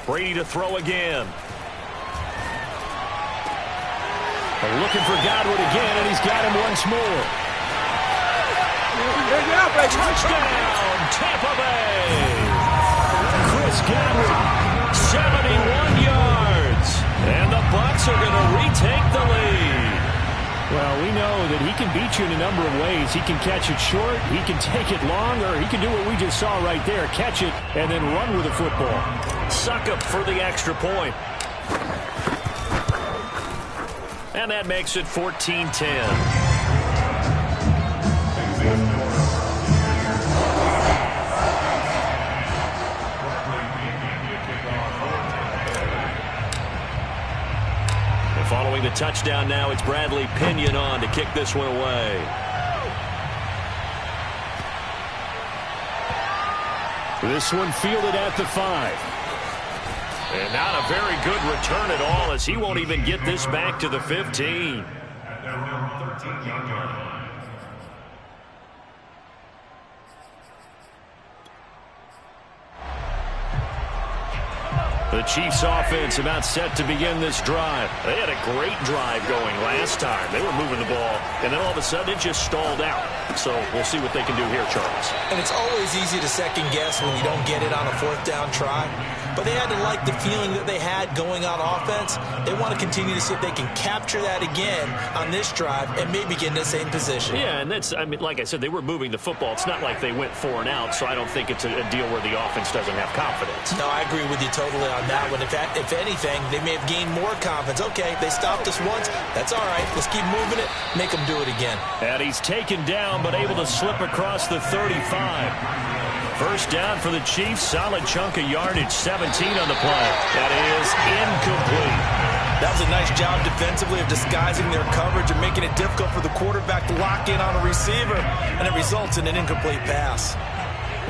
Brady to throw again. Looking for Godwin again, and he's got him once more. Touchdown, Tampa Bay! Chris Godwin, 71 yards. And the Bucs are going to retake the lead. Well, we know that he can beat you in a number of ways. He can catch it short, he can take it long, or he can do what we just saw right there, catch it and then run with the football. Succop for the extra point. And that makes it 14-10. Following the touchdown now, it's Bradley Pinion on to kick this one away. This one fielded at the 5. And not a very good return at all, as he won't even get this back to the 15. The Chiefs offense about set to begin this drive. They had a great drive going last time. They were moving the ball, and then all of a sudden it just stalled out. So we'll see what they can do here, Charles. And it's always easy to second guess when you don't get it on a 4th down try. But they had to like the feeling that they had going on offense. They want to continue to see if they can capture that again on this drive and maybe get in the same position. Yeah, and that's, I mean, like I said, they were moving the football. It's not like they went 4 and out, so I don't think it's a deal where the offense doesn't have confidence. No, I agree with you totally on that one. If anything, they may have gained more confidence. Okay, they stopped us once. That's all right. Let's keep moving it. Make them do it again. And he's taken down, but able to slip across the 35. First down for the Chiefs. Solid chunk of yardage. 17 on the play. That is incomplete. That was a nice job defensively of disguising their coverage and making it difficult for the quarterback to lock in on a receiver. And it results in an incomplete pass.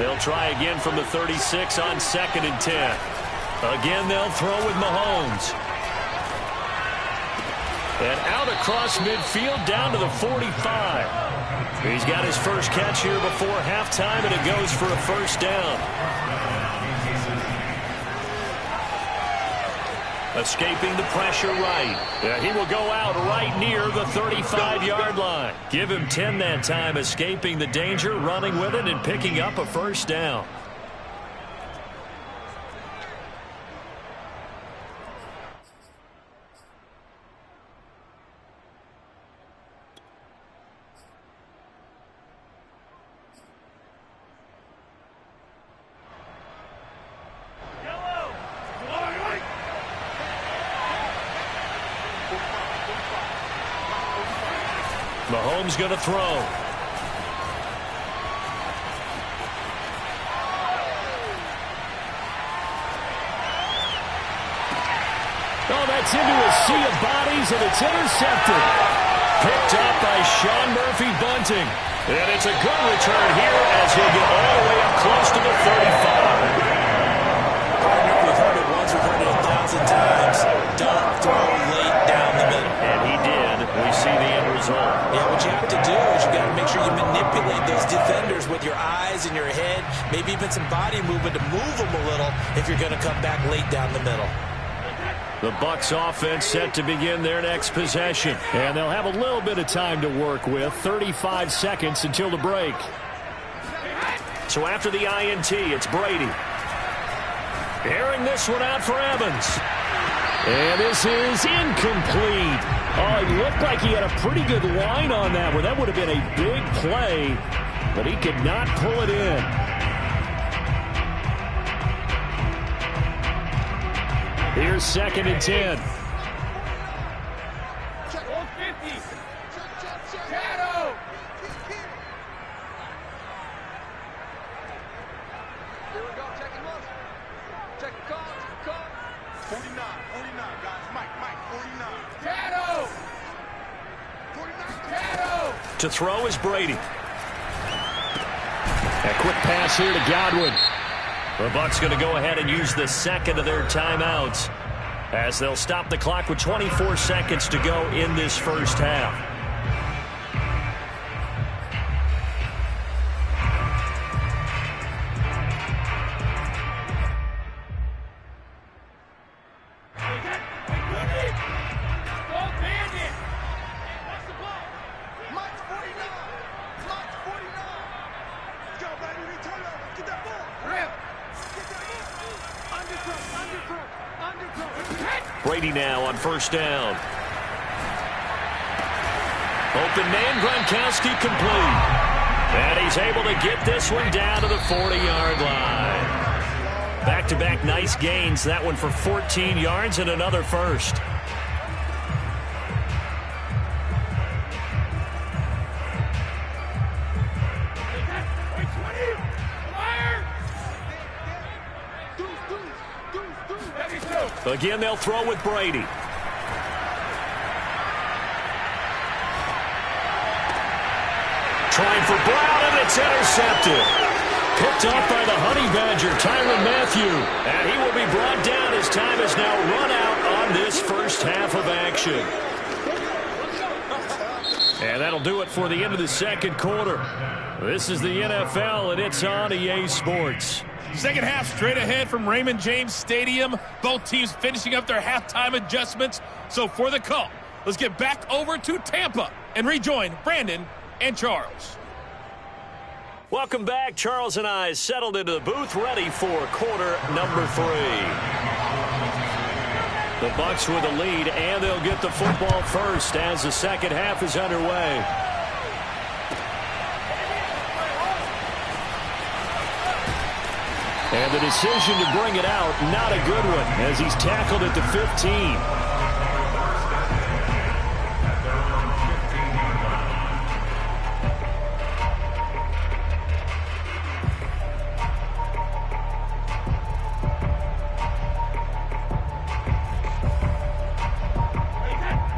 They'll try again from the 36 on 2nd and 10. Again, they'll throw with Mahomes. And out across midfield down to the 45. He's got his first catch here before halftime, and it goes for a first down. Escaping the pressure right. He will go out right near the 35-yard line. Give him 10 that time, escaping the danger, running with it, and picking up a first down. Mahomes going to throw. Oh, that's into a sea of bodies, and it's intercepted. Picked up by Sean Murphy-Bunting. And it's a good return here as he'll get all the way up close to the 35. We've heard it once, we've heard it 1,000 times. Don't throw late down the middle. And he did. We see the end result. Yeah, what you have to do is you got to make sure you manipulate those defenders with your eyes and your head, maybe even some body movement to move them a little if you're going to come back late down the middle. The Bucs offense set to begin their next possession. And they'll have a little bit of time to work with. 35 seconds until the break. So after the INT, it's Brady. Airing this one out for Evans. And this is incomplete. Oh, it looked like he had a pretty good line on that one. That would have been a big play, but he could not pull it in. Here's 2nd and 10. To throw is Brady. A quick pass here to Godwin. The Bucs going to go ahead and use the second of their timeouts as they'll stop the clock with 24 seconds to go in this first half. Brady now on first down. Open man, Gronkowski complete. And he's able to get this one down to the 40-yard line. Back-to-back nice gains. That one for 14 yards and another first. Again, they'll throw with Brady. Trying for Brown, and it's intercepted. Picked off by the Honey Badger, Tyrann Mathieu. And he will be brought down. His time is now run out on this first half of action. And that'll do it for the end of the second quarter. This is the NFL, and it's on EA Sports. Second half straight ahead from Raymond James Stadium. Both teams finishing up their halftime adjustments. So for the call, let's get back over to Tampa and rejoin Brandon and Charles. Welcome back. Charles and I settled into the booth, ready for quarter number 3. The Bucs with a lead, and they'll get the football first as the second half is underway. And the decision to bring it out, not a good one, as he's tackled at the 15.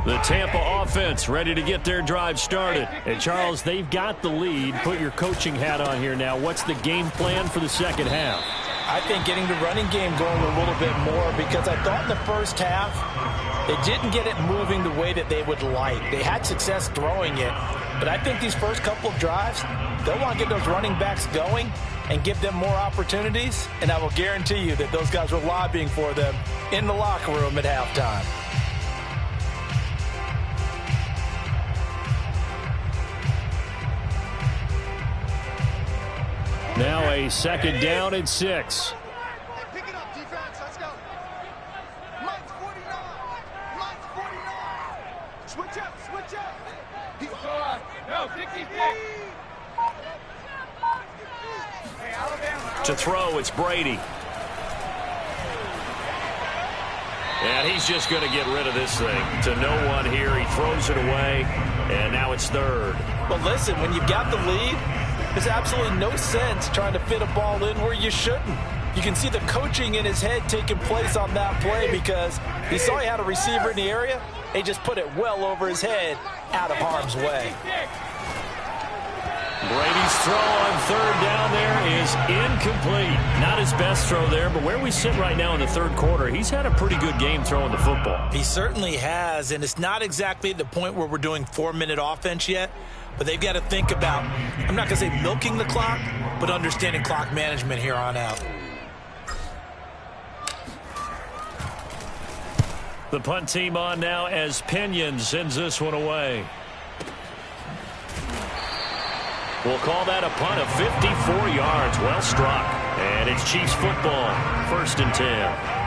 The Tampa offense ready to get their drive started. And, Charles, they've got the lead. Put your coaching hat on here now. What's the game plan for the second half? I think getting the running game going a little bit more, because I thought in the first half they didn't get it moving the way that they would like. They had success throwing it, but I think these first couple of drives, they'll want to get those running backs going and give them more opportunities, and I will guarantee you that those guys were lobbying for them in the locker room at halftime. Now a second down and 6. Hey, pick it up, defense. Let's go. Mike's 49. Mike's 49. Switch up, switch up. He's gone. No, 50. Hey, Alabama. To throw, it's Brady. And he's just going to get rid of this thing. To no one here. He throws it away, and now it's third. But listen, when you've got the lead, there's absolutely no sense trying to fit a ball in where you shouldn't. You can see the coaching in his head taking place on that play, because he saw he had a receiver in the area. He just put it well over his head, out of harm's way. Brady's throw on third down there is incomplete. Not his best throw there, but where we sit right now in the third quarter, he's had a pretty good game throwing the football. He certainly has, and it's not exactly at the point where we're doing 4-minute offense yet, but they've got to think about, I'm not going to say milking the clock, but understanding clock management here on out. The punt team on now as Pinion sends this one away. We'll call that a punt of 54 yards. Well struck. And it's Chiefs football. 1st and 10.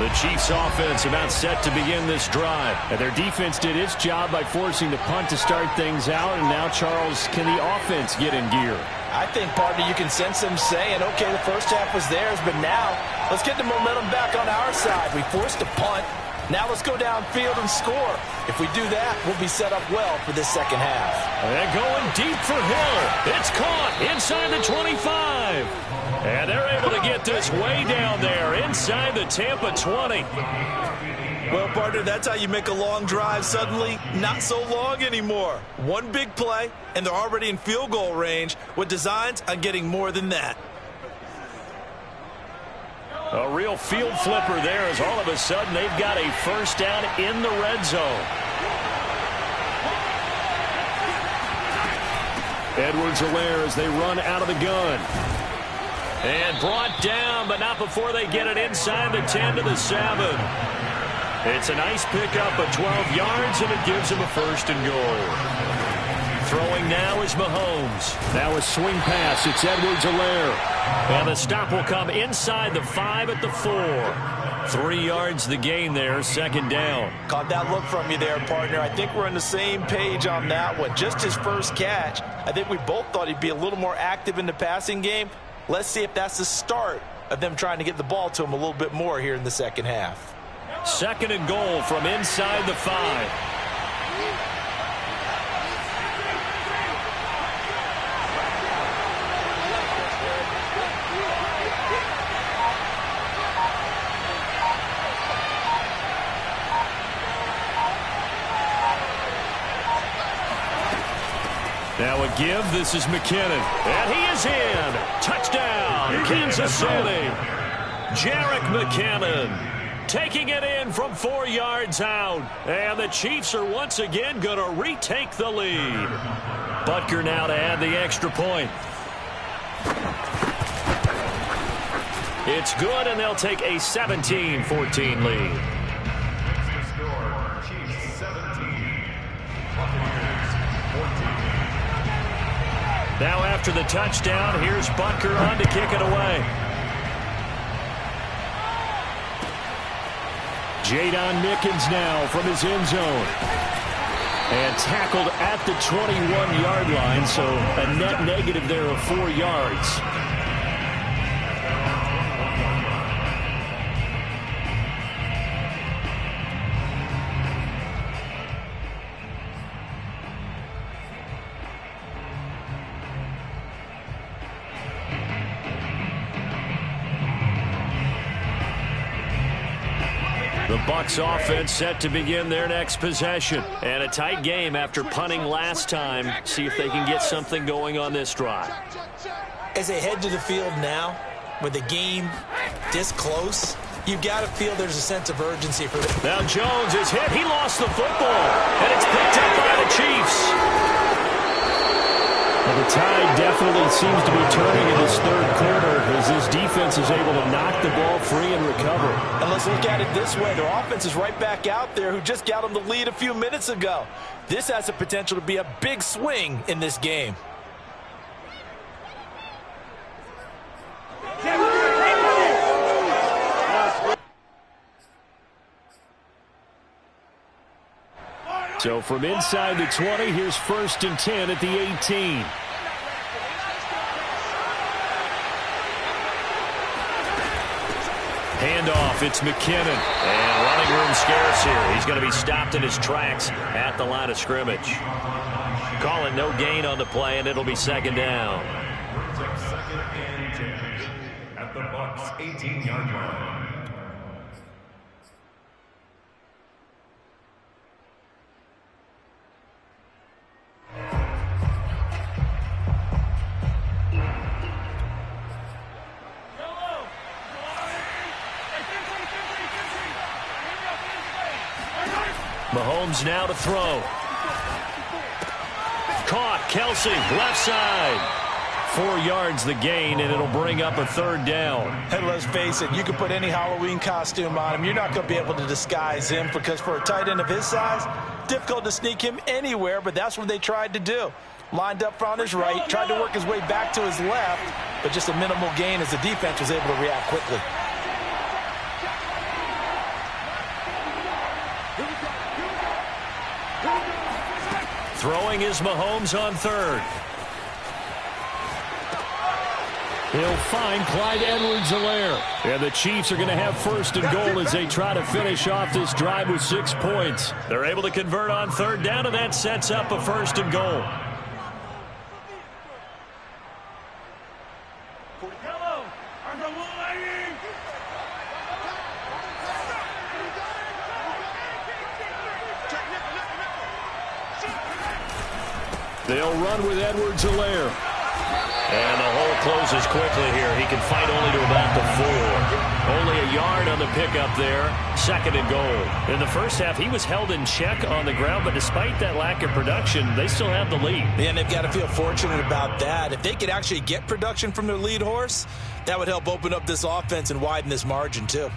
The Chiefs offense about set to begin this drive. And their defense did its job by forcing the punt to start things out. And now, Charles, can the offense get in gear? I think, partner, you can sense them saying, okay, the first half was theirs, but now let's get the momentum back on our side. We forced a punt. Now let's go downfield and score. If we do that, we'll be set up well for this second half. And going deep for Hill. It's caught inside the 25. And they're able to get this way down there inside the Tampa 20. Well, partner, that's how you make a long drive suddenly not so long anymore. One big play, and they're already in field goal range with designs on getting more than that. A real field flipper there, as all of a sudden they've got a first down in the red zone. Edwards-Helaire as they run out of the gun. And brought down, but not before they get it inside the 10 to the 7. It's a nice pickup of 12 yards, and it gives them a 1st and goal. Throwing now is Mahomes. Now a swing pass. It's Edwards-Helaire. And the stop will come inside the 5 at the 4. 3 yards the gain there, 2nd down. Caught that look from you there, partner. I think we're on the same page on that one. Just his first catch. I think we both thought he'd be a little more active in the passing game. Let's see if that's the start of them trying to get the ball to him a little bit more here in the second half. 2nd and goal from inside the 5. Now a give. This is McKinnon. And he is in. Touchdown, Kansas City. Jerick McKinnon taking it in from 4 yards out. And the Chiefs are once again going to retake the lead. Butker now to add the extra point. It's good, and they'll take a 17-14 lead. Now after the touchdown, here's Butker on to kick it away. Jadon Mickens now from his end zone. And tackled at the 21-yard line, so a net negative there of 4 yards. The Bucs offense set to begin their next possession. And a tight game after punting last time. See if they can get something going on this drive. As they head to the field now, with the game this close, you've got to feel there's a sense of urgency for them. Now Jones is hit. He lost the football. And it's picked up by the Chiefs. Well, the tide definitely seems to be turning in this 3rd quarter as this defense is able to knock the ball free and recover. And let's look at it this way. Their offense is right back out there who just got them the lead a few minutes ago. This has the potential to be a big swing in this game. So from inside the 20, here's 1st and 10 at the 18. Handoff, it's McKinnon. And running room scarce here. He's going to be stopped in his tracks at the line of scrimmage. Calling no gain on the play, and it'll be 2nd down. 2nd and 10 at the Bucs 18-yard line. Mahomes now to throw. Caught. Kelsey, left side. 4 yards the gain, and it'll bring up a 3rd down. And let's face it, you can put any Halloween costume on him. You're not going to be able to disguise him because for a tight end of his size, difficult to sneak him anywhere, but that's what they tried to do. Lined up on his right, tried to work his way back to his left, but just a minimal gain as the defense was able to react quickly. Throwing is Mahomes on 3rd. He'll find Clyde Edwards-Helaire. And the Chiefs are going to have 1st and goal as they try to finish off this drive with 6 points. They're able to convert on 3rd down, and that sets up a 1st and goal. They'll run with Edwards-Helaire. And the hole closes quickly here. He can fight only to about the 4. Only a yard on the pickup there. 2nd and goal. In the first half, he was held in check on the ground, but despite that lack of production, they still have the lead. And they've got to feel fortunate about that. If they could actually get production from their lead horse, that would help open up this offense and widen this margin too.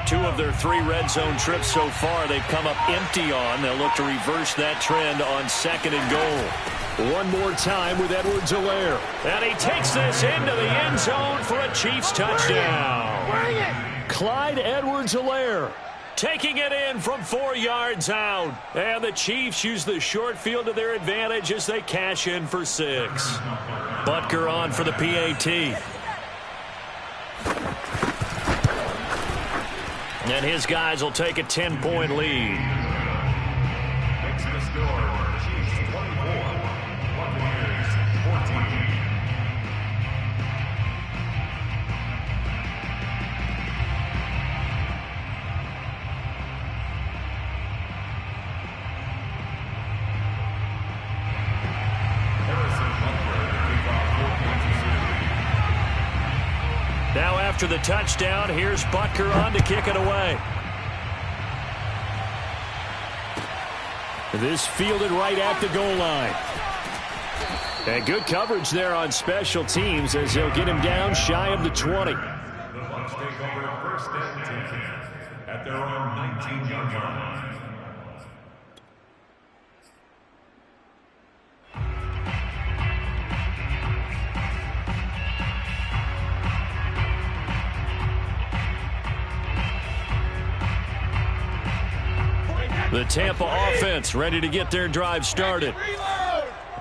Two of their 3 red zone trips so far, they've come up empty on. They'll look to reverse that trend on 2nd and goal. One more time with Edwards-Helaire. And he takes this into the end zone for a Chiefs touchdown. Bring it! Clyde Edwards-Helaire taking it in from 4 yards out. And the Chiefs use the short field to their advantage as they cash in for 6. Butker on for the PAT. And his guys will take a 10-point lead. Makes the score. Chiefs 24, Buccaneers 14. Harrison Butker to kick off 4 points. Now after the touchdown, here's Butker on to kick it away. This fielded right at the goal line. And good coverage there on special teams as he'll get him down shy of the 20. The Bucs take over 1st and 10 at their own 19-yard line. The Tampa offense ready to get their drive started.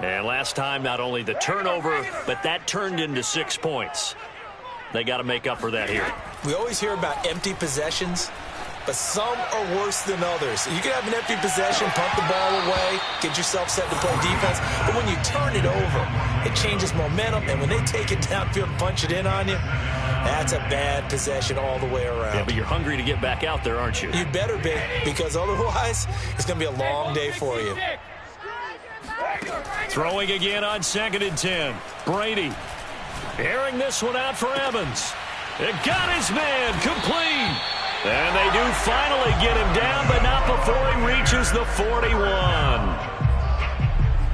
And last time, not only the turnover, but that turned into 6 points. They got to make up for that here. We always hear about empty possessions, but some are worse than others. You can have an empty possession, punt the ball away, get yourself set to play defense, but when you turn it over, it changes momentum, and when they take it downfield and punch it in on you, that's a bad possession all the way around. Yeah, but you're hungry to get back out there, aren't you? You better be, because otherwise, it's going to be a long day for you. Throwing again on 2nd and 10. Brady airing this one out for Evans. It got his man complete. And they do finally get him down, but not before he reaches the 41.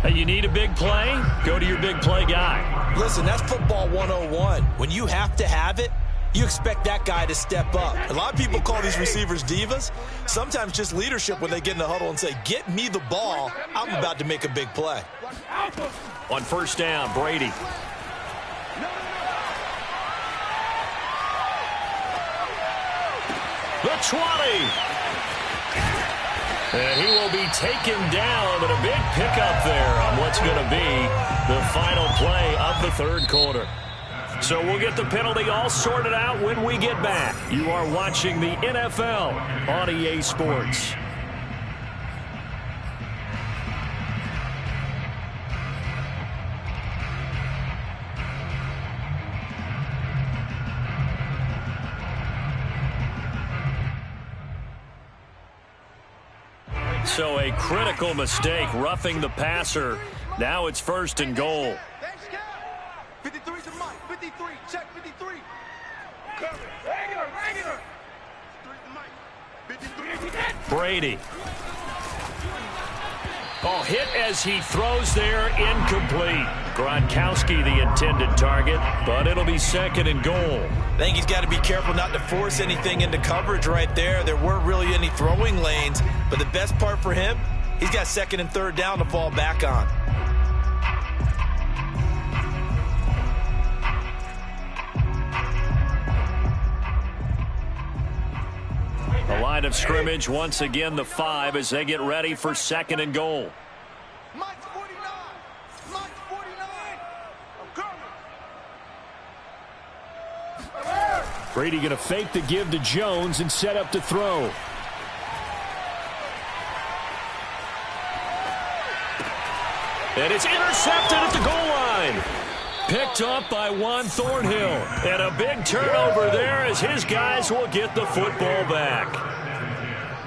Hey, you need a big play? Go to your big play guy. Listen, that's football 101. When you have to have it, you expect that guy to step up. A lot of people call these receivers divas. Sometimes just leadership when they get in the huddle and say, get me the ball. I'm about to make a big play. On 1st down, Brady. The 20. And he will be taken down, but a big pickup there on what's going to be the final play of the 3rd quarter. So we'll get the penalty all sorted out when we get back. You are watching the NFL on EA Sports. So a critical mistake, roughing the passer. Now it's 1st and goal. 53 to Mike. 53. Check 53. Brady. Oh, hit as he throws there, incomplete. Gronkowski the intended target, but it'll be 2nd and goal. I think he's got to be careful not to force anything into coverage right there. There weren't really any throwing lanes, but the best part for him, he's got 2nd and 3rd down to fall back on. The line of scrimmage, once again, the 5 as they get ready for 2nd and goal. Mike's 49. Mike's 49. I'm coming. Brady going to fake the give to Jones and set up to throw. And it's intercepted at the goal line. Picked up by Juan Thornhill. And a big turnover there as his guys will get the football back.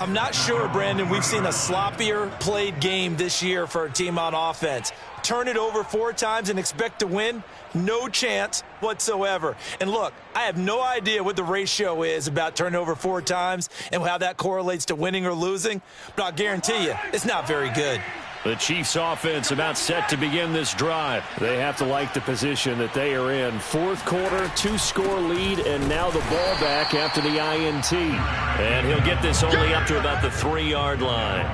I'm not sure, Brandon, we've seen a sloppier played game this year for a team on offense. Turn it over 4 times and expect to win? No chance whatsoever. And look, I have no idea what the ratio is about turning over 4 times and how that correlates to winning or losing, but I'll guarantee you it's not very good. The Chiefs offense about set to begin this drive. They have to like the position that they are in. 4th quarter, 2-score lead, and now the ball back after the INT. And he'll get this only up to about the 3-yard line.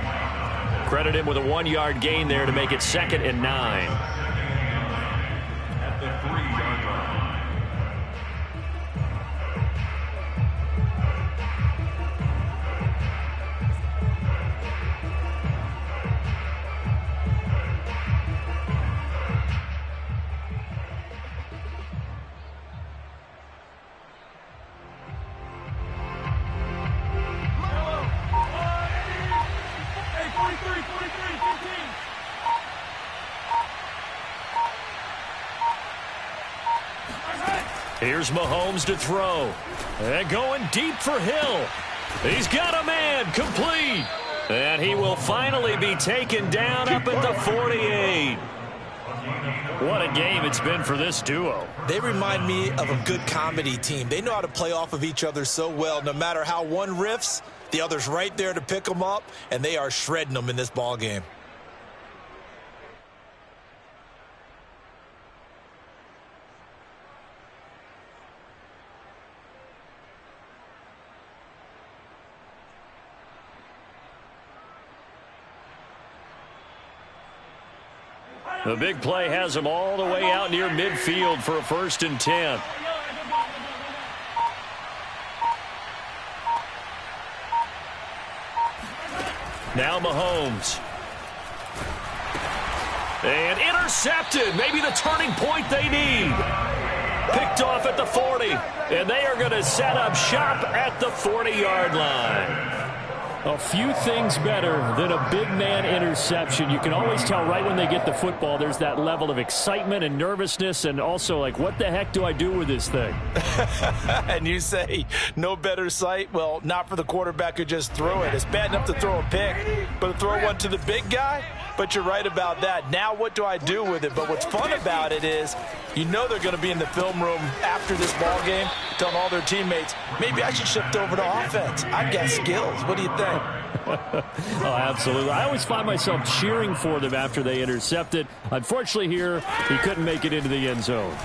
Credit him with a 1-yard gain there to make it 2nd and 9. At the 3-yard line. Here's Mahomes to throw. And going deep for Hill. He's got a man, complete. And he will finally be taken down up at the 48. What a game it's been for this duo. They remind me of a good comedy team. They know how to play off of each other so well. No matter how one riffs, the other's right there to pick them up, and they are shredding them in this ball game. The big play has him all the way out near midfield for a 1st and 10. Now Mahomes. And intercepted. Maybe the turning point they need. Picked off at the 40. And they are going to set up shop at the 40-yard line. A few things better than a big man interception. You can always tell right when they get the football, there's that level of excitement and nervousness, and also like, what the heck do I do with this thing? And you say no better sight? Well, not for the quarterback who just threw it. It's bad enough to throw a pick, but to throw one to the big guy? But you're right about that. Now what do I do with it? But what's fun about it is you know they're going to be in the film room after this ball game telling all their teammates, maybe I should shift over to offense. I've got skills. What do you think? Oh, absolutely. I always find myself cheering for them after they intercept it. Unfortunately here, he couldn't make it into the end zone.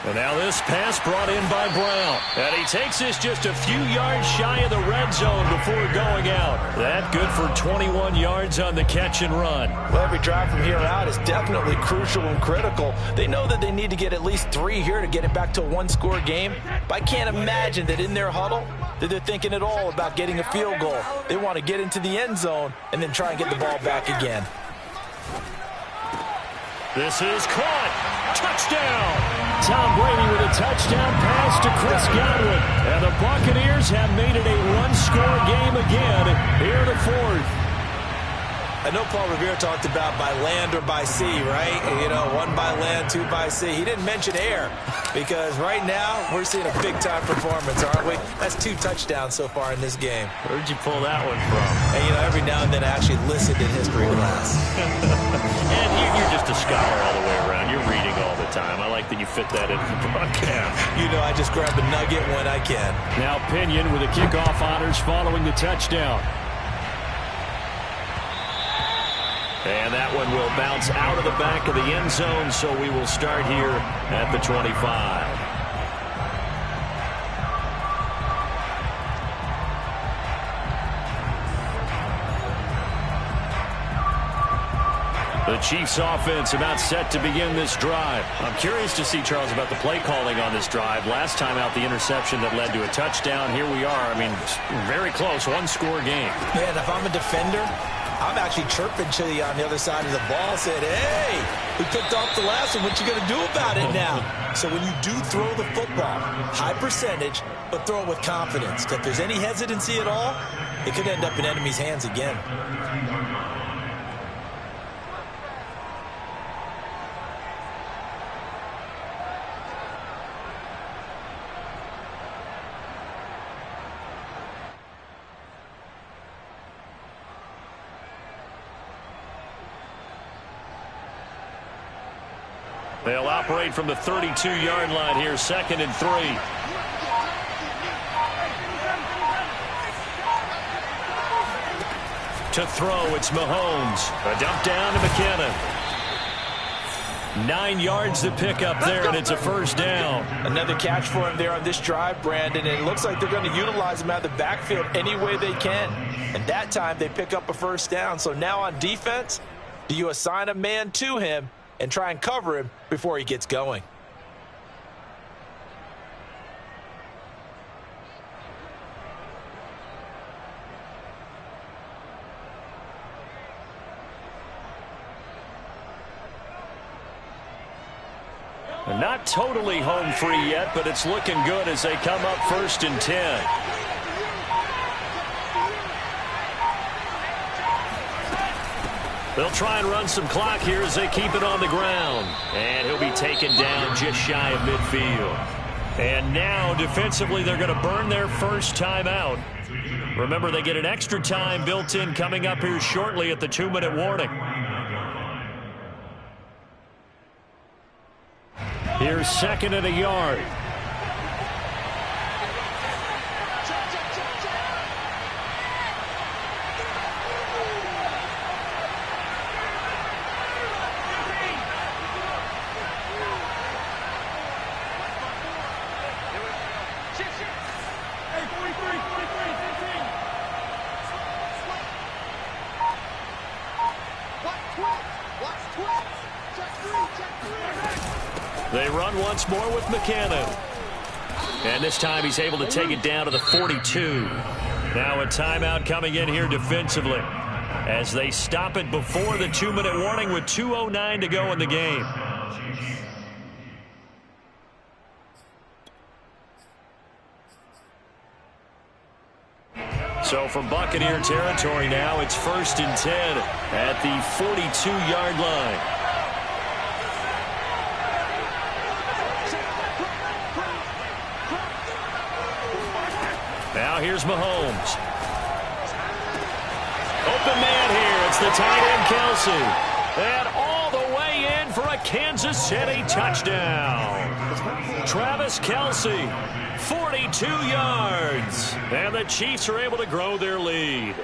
And now this pass brought in by Brown. And he takes this just a few yards shy of the red zone before going out. That good for 21 yards on the catch and run. Well, every drive from here out is definitely crucial and critical. They know that they need to get at least 3 here to get it back to a 1-score game. But I can't imagine that in their huddle that they're thinking at all about getting a field goal. They want to get into the end zone and then try and get the ball back again. This is caught. Touchdown. Tom Brady with a touchdown pass to Chris Godwin. And the Buccaneers have made it a 1-score game again here in the 4th. I know Paul Revere talked about by land or by sea, right? You know, 1 by land, 2 by sea. He didn't mention air because right now we're seeing a big-time performance, aren't we? That's 2 touchdowns so far in this game. Where'd you pull that one from? And, you know, every now and then I actually listened in history class. And you're just a scholar all the way around. You're reading all the time. I like that you fit that into the broadcast. You know, I just grab a nugget when I can. Now Pinion with the kickoff honors following the touchdown. And that one will bounce out of the back of the end zone, so we will start here at the 25. The Chiefs offense about set to begin this drive. I'm curious to see, Charles, about the play calling on this drive. Last time out, the interception that led to a touchdown. Here we are. I mean, very close, 1-score game. Yeah, and if I'm a defender, I'm actually chirping to you on the other side of the ball, said, hey, we picked off the last one. What you going to do about it now? So when you do throw the football, high percentage, but throw it with confidence. If there's any hesitancy at all, it could end up in enemy's hands again. They'll operate from the 32-yard line here, 2nd and 3. To throw, it's Mahomes. A dump down to McKinnon. 9 yards to pick up there, and it's a first down. Another catch for him there on this drive, Brandon, and it looks like they're going to utilize him out of the backfield any way they can. And that time they pick up a first down. So now on defense, do you assign a man to him and try and cover him before he gets going? Not totally home free yet, but it's looking good as they come up 1st and 10. They'll try and run some clock here as they keep it on the ground. And he'll be taken down just shy of midfield. And now, defensively, they're going to burn their first timeout. Remember, they get an extra time built in coming up here shortly at the 2-minute warning. Here's 2nd and a yard. They run once more with McKinnon. And this time he's able to take it down to the 42. Now a timeout coming in here defensively as they stop it before the 2-minute warning with 2:09 to go in the game. So from Buccaneer territory now, it's 1st and 10 at the 42-yard line. Now here's Mahomes. Open man here. It's the tight end, Kelce. And all the way in for a Kansas City touchdown. Travis Kelce, 42 yards. And the Chiefs are able to grow their lead.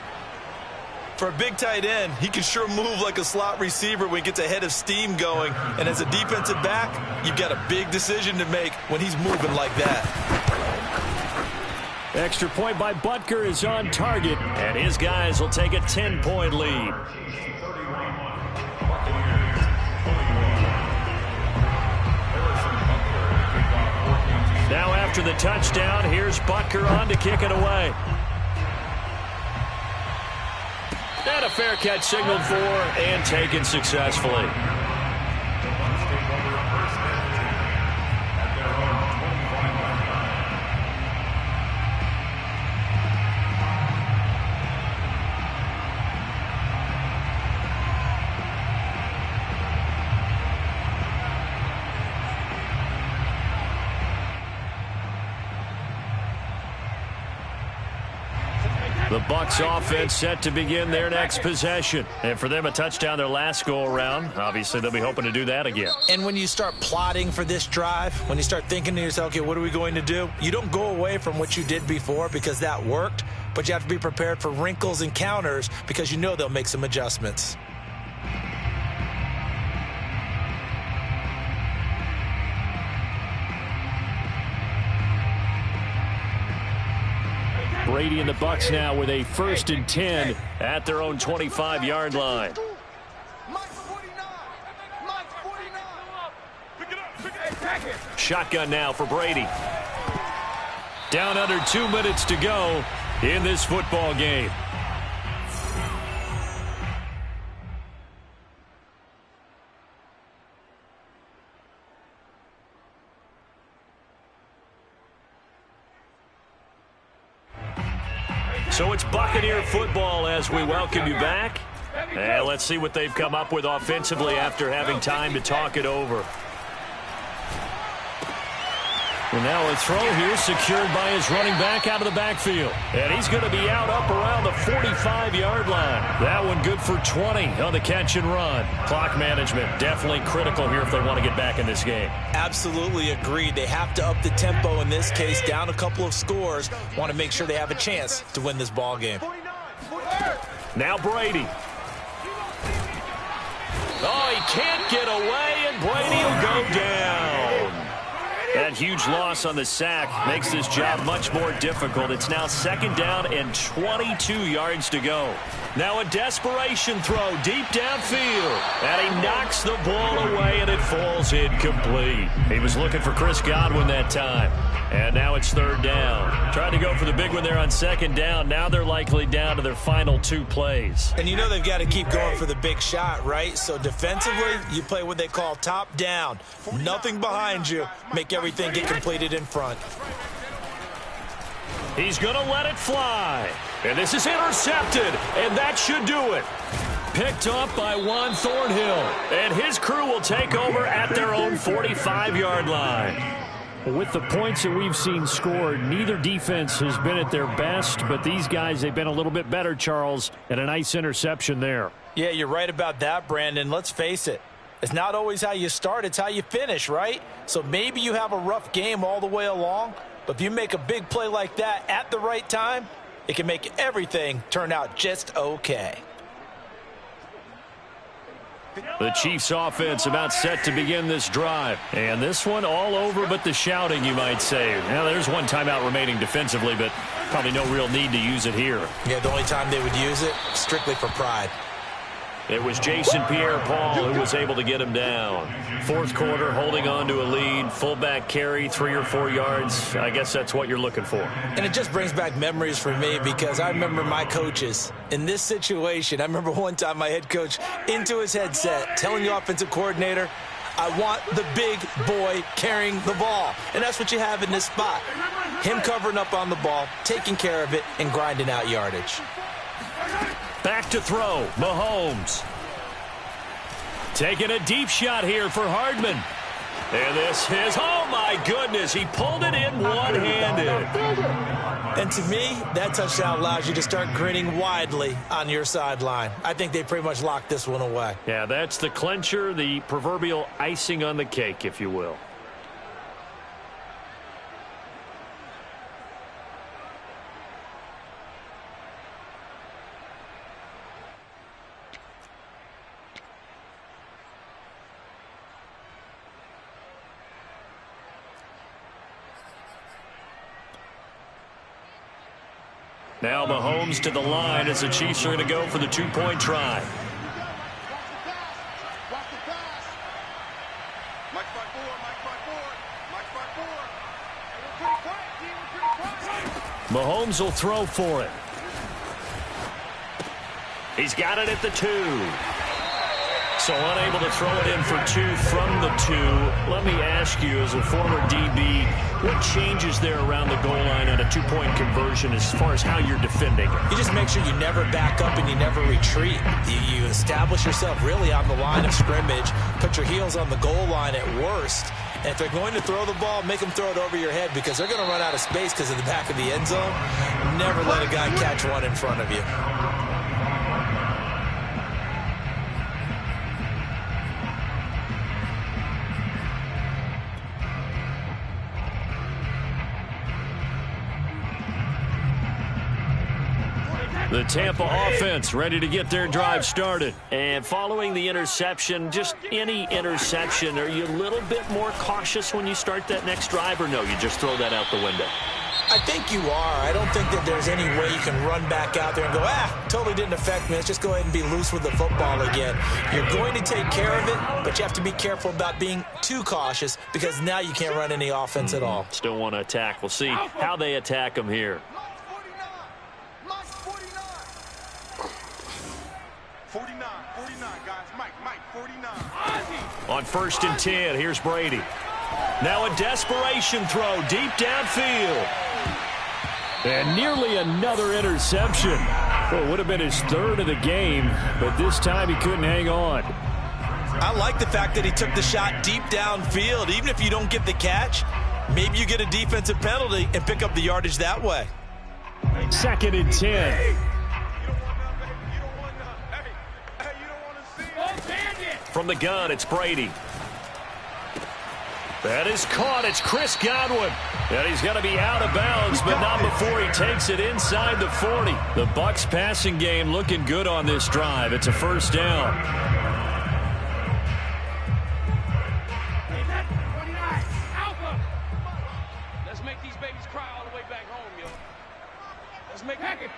For a big tight end, he can sure move like a slot receiver when he gets a head of steam going. And as a defensive back, you've got a big decision to make when he's moving like that. Extra point by Butker is on target, and his guys will take a 10-point lead. Now after the touchdown, here's Butker on to kick it away. And a fair catch signaled for and taken successfully. The Bucs offense set to begin their next possession. And for them, a touchdown their last go-around. Obviously, they'll be hoping to do that again. And when you start plotting for this drive, when you start thinking to yourself, okay, what are we going to do? You don't go away from what you did before because that worked, but you have to be prepared for wrinkles and counters because you know they'll make some adjustments. Brady and the Bucs now with a 1st and 10 at their own 25-yard line. Shotgun now for Brady. Down under 2 minutes to go in this football game. So it's Buccaneer football as we welcome you back. And let's see what they've come up with offensively after having time to talk it over. And now a throw here secured by his running back out of the backfield. And he's going to be out up around the 45-yard line. That one good for 20 on the catch and run. Clock management definitely critical here if they want to get back in this game. Absolutely agreed. They have to up the tempo in this case, down a couple of scores. Want to make sure they have a chance to win this ball game. Now Brady. Oh, he can't get away, and Brady will go down. That huge loss on the sack makes this job much more difficult. It's now 2nd down and 22 yards to go. Now a desperation throw deep downfield. And he knocks the ball away, and it falls incomplete. He was looking for Chris Godwin that time. And now it's 3rd down. Trying to go for the big one there on 2nd down. Now they're likely down to their final 2 plays. And you know they've got to keep going for the big shot, right? So defensively, you play what they call top down. Nothing behind you. Make everything get completed in front. He's going to let it fly. And this is intercepted. And that should do it. Picked up by Juan Thornhill. And his crew will take over at their own 45-yard line. With the points that we've seen scored, neither defense has been at their best, but these guys, they've been a little bit better, Charles, and a nice interception there. Yeah, you're right about that, Brandon. Let's face it. It's not always how you start, it's how you finish, right? So maybe you have a rough game all the way along, but if you make a big play like that at the right time, it can make everything turn out just okay. The Chiefs offense about set to begin this drive. And this one all over but the shouting, you might say. Now, there's one timeout remaining defensively, but probably no real need to use it here. Yeah, the only time they would use it, strictly for pride. It was Jason Pierre-Paul who was able to get him down. 4th quarter, holding on to a lead. Fullback carry, 3 or 4 yards. I guess that's what you're looking for. And it just brings back memories for me because I remember my coaches in this situation. I remember one time my head coach into his headset telling the offensive coordinator, I want the big boy carrying the ball. And that's what you have in this spot. Him covering up on the ball, taking care of it, and grinding out yardage. Back to throw, Mahomes. Taking a deep shot here for Hardman. And this is, oh my goodness, he pulled it in one-handed. And to me, that touchdown allows you to start grinning widely on your sideline. I think they pretty much locked this one away. Yeah, that's the clincher, the proverbial icing on the cake, if you will. Now Mahomes to the line as the Chiefs are going to go for the 2-point try. Mahomes will throw for it. He's got it at the 2. So unable to throw it in for 2 from the 2. Let me ask you, as a former DB, what changes there around the goal line on a 2-point conversion as far as how you're defending? You just make sure you never back up and you never retreat. You establish yourself really on the line of scrimmage, put your heels on the goal line at worst. And if they're going to throw the ball, make them throw it over your head because they're going to run out of space because of the back of the end zone. Never let a guy catch one in front of you. The Tampa offense ready to get their drive started. And following the interception, just any interception, are you a little bit more cautious when you start that next drive, or no, you just throw that out the window? I think you are. I don't think that there's any way you can run back out there and go, totally didn't affect me. Let's just go ahead and be loose with the football again. You're going to take care of it, but you have to be careful about being too cautious because now you can't run any offense at all. Still want to attack. We'll see how they attack them here. 49, guys. Mike, 49. On 1st and 10, here's Brady. Now a desperation throw deep downfield. And nearly another interception. Well, it would have been his 3rd of the game, but this time he couldn't hang on. I like the fact that he took the shot deep downfield. Even if you don't get the catch, Maybe you get a defensive penalty and pick up the yardage that way. 2nd and 10. From the gun, it's Brady. That is caught. It's Chris Godwin. And he's going to be out of bounds, but not before he takes it inside the 40. The Bucs passing game looking good on this drive. It's a first down. Let's make these babies cry all the way back home, yo. Let's make it.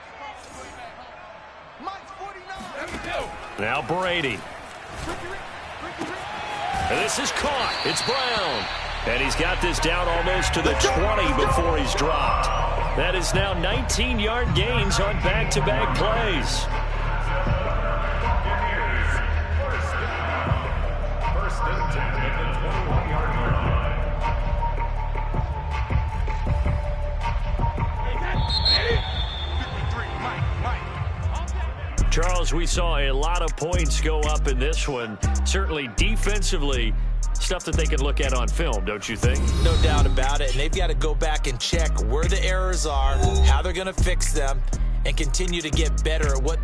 Mike's 49. Let me do. Now Brady. And this is caught. It's Brown. And he's got this down almost to the 20 before he's dropped. That is now 19-yard gains on back-to-back plays. First and 10 at the 21-yard line. Charles, we saw a lot of points go up in this one. Certainly defensively, stuff that they can look at on film, don't you think? No doubt about it. And they've got to go back and check where the errors are, how they're going to fix them, and continue to get better at what